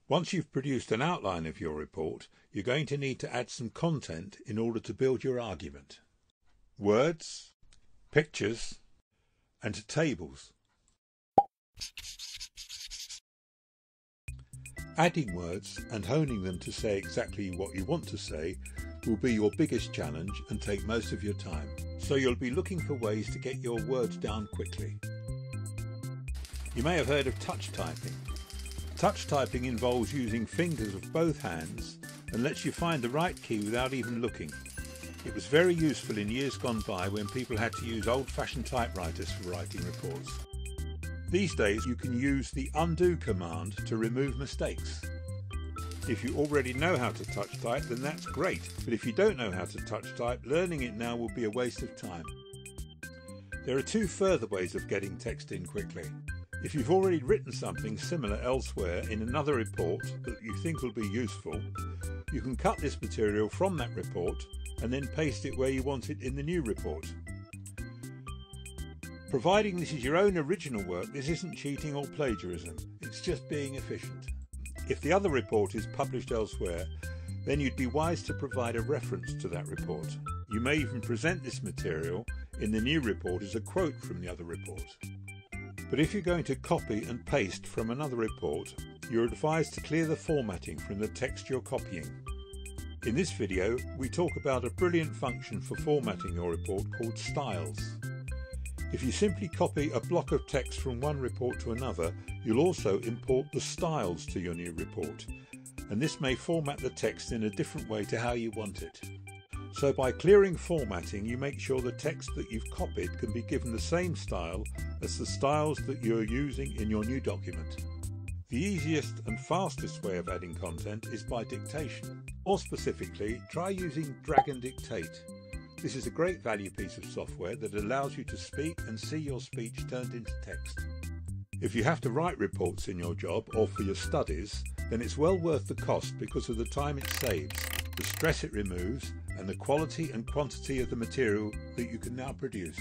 Once you've produced an outline of your report, you're going to need to add some content in order to build your argument. Words, pictures, and tables. Adding words and honing them to say exactly what you want to say will be your biggest challenge and take most of your time. So you'll be looking for ways to get your words down quickly. You may have heard of touch typing. Touch typing involves using fingers of both hands and lets you find the right key without even looking. It was very useful in years gone by when people had to use old-fashioned typewriters for writing reports. These days you can use the undo command to remove mistakes. If you already know how to touch type, then that's great, but if you don't know how to touch type, learning it now will be a waste of time. There are two further ways of getting text in quickly. If you've already written something similar elsewhere in another report that you think will be useful, you can cut this material from that report and then paste it where you want it in the new report. Providing this is your own original work, this isn't cheating or plagiarism, it's just being efficient. If the other report is published elsewhere, then you'd be wise to provide a reference to that report. You may even present this material in the new report as a quote from the other report. But if you're going to copy and paste from another report, you're advised to clear the formatting from the text you're copying. In this video, we talk about a brilliant function for formatting your report called styles. If you simply copy a block of text from one report to another, you'll also import the styles to your new report, and this may format the text in a different way to how you want it. So by clearing formatting, you make sure the text that you've copied can be given the same style as the styles that you're using in your new document. The easiest and fastest way of adding content is by dictation. More specifically, try using Drag and Dictate. This is a great value piece of software that allows you to speak and see your speech turned into text. If you have to write reports in your job or for your studies, then it's well worth the cost because of the time it saves, the stress it removes, and the quality and quantity of the material that you can now produce.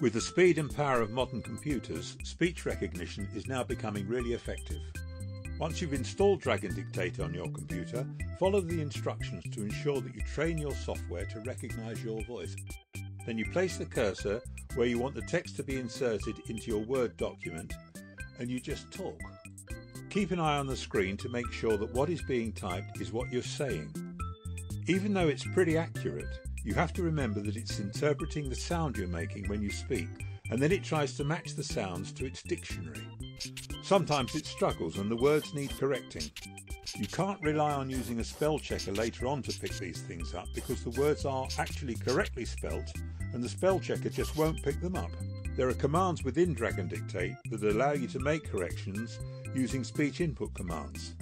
With the speed and power of modern computers, speech recognition is now becoming really effective. Once you've installed Drag and Dictate on your computer, follow the instructions to ensure that you train your software to recognise your voice. Then you place the cursor where you want the text to be inserted into your Word document, and you just talk. Keep an eye on the screen to make sure that what is being typed is what you're saying. Even though it's pretty accurate, you have to remember that it's interpreting the sound you're making when you speak, and then it tries to match the sounds to its dictionary. Sometimes it struggles and the words need correcting. You can't rely on using a spell checker later on to pick these things up because the words are actually correctly spelt and the spell checker just won't pick them up. There are commands within Drag and Dictate that allow you to make corrections using speech input commands.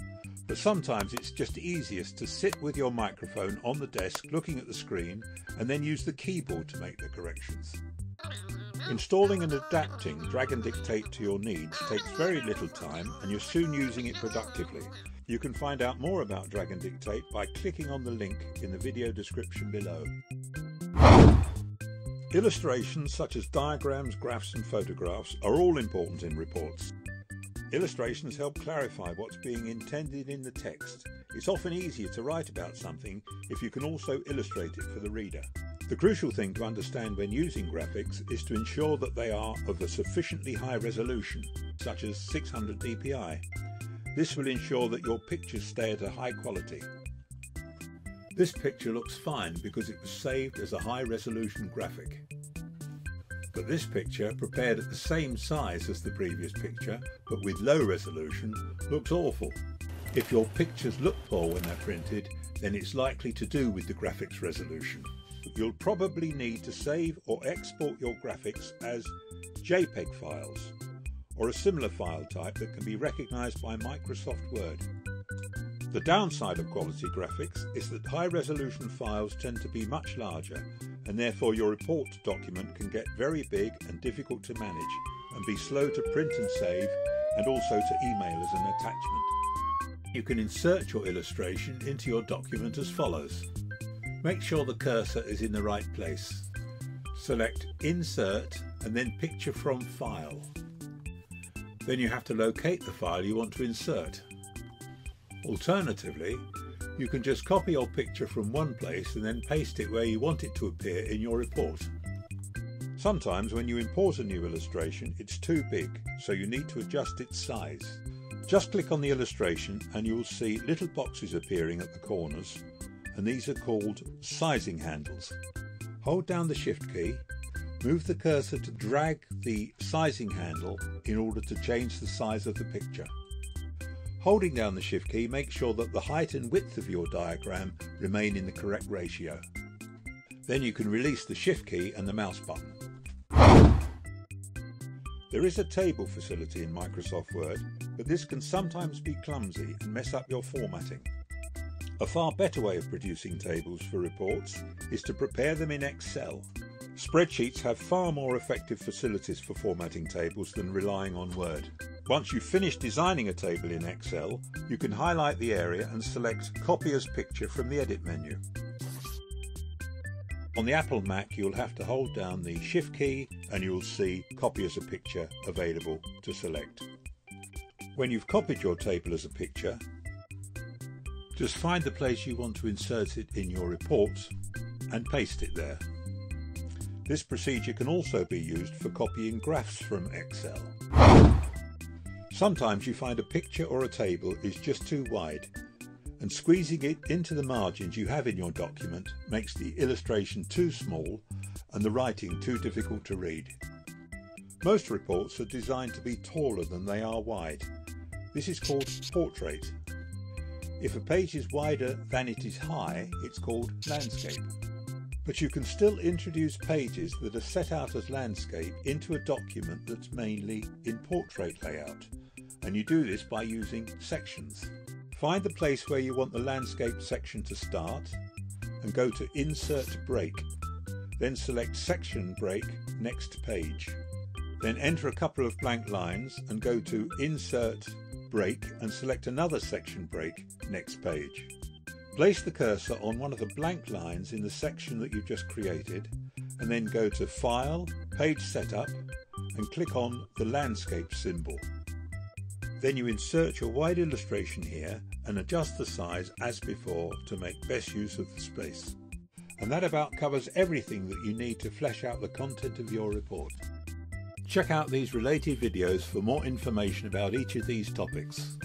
But sometimes it's just easiest to sit with your microphone on the desk looking at the screen and then use the keyboard to make the corrections. Installing and adapting Drag and Dictate to your needs takes very little time and you're soon using it productively. You can find out more about Drag and Dictate by clicking on the link in the video description below. Illustrations such as diagrams, graphs and photographs are all important in reports. Illustrations help clarify what's being intended in the text. It's often easier to write about something if you can also illustrate it for the reader. The crucial thing to understand when using graphics is to ensure that they are of a sufficiently high resolution, such as 600 dpi. This will ensure that your pictures stay at a high quality. This picture looks fine because it was saved as a high resolution graphic. But this picture, prepared at the same size as the previous picture, but with low resolution, looks awful. If your pictures look poor when they're printed, then it's likely to do with the graphics resolution. You'll probably need to save or export your graphics as JPEG files, or a similar file type that can be recognised by Microsoft Word. The downside of quality graphics is that high-resolution files tend to be much larger, and therefore your report document can get very big and difficult to manage, and be slow to print and save, and also to email as an attachment. You can insert your illustration into your document as follows. Make sure the cursor is in the right place. Select Insert and then Picture from File. Then you have to locate the file you want to insert. Alternatively, you can just copy your picture from one place and then paste it where you want it to appear in your report. Sometimes when you import a new illustration, it's too big, so you need to adjust its size. Just click on the illustration and you will see little boxes appearing at the corners, and these are called sizing handles. Hold down the Shift key, move the cursor to drag the sizing handle in order to change the size of the picture. Holding down the Shift key, make sure that the height and width of your diagram remain in the correct ratio. Then you can release the Shift key and the mouse button. There is a table facility in Microsoft Word, but this can sometimes be clumsy and mess up your formatting. A far better way of producing tables for reports is to prepare them in Excel. Spreadsheets have far more effective facilities for formatting tables than relying on Word. Once you've finished designing a table in Excel, you can highlight the area and select Copy as Picture from the Edit menu. On the Apple Mac, you'll have to hold down the Shift key and you'll see Copy as a Picture available to select. When you've copied your table as a picture, just find the place you want to insert it in your report and paste it there. This procedure can also be used for copying graphs from Excel. Sometimes you find a picture or a table is just too wide, and squeezing it into the margins you have in your document makes the illustration too small and the writing too difficult to read. Most reports are designed to be taller than they are wide. This is called portrait. If a page is wider than it is high, it's called landscape. But you can still introduce pages that are set out as landscape into a document that's mainly in portrait layout, and you do this by using sections. Find the place where you want the landscape section to start and go to Insert Break. Then select Section Break, Next Page. Then enter a couple of blank lines and go to Insert Break and select another section break, Next Page. Place the cursor on one of the blank lines in the section that you've just created and then go to File, Page Setup and click on the landscape symbol. Then you insert your wide illustration here and adjust the size as before to make best use of the space. And that about covers everything that you need to flesh out the content of your report. Check out these related videos for more information about each of these topics.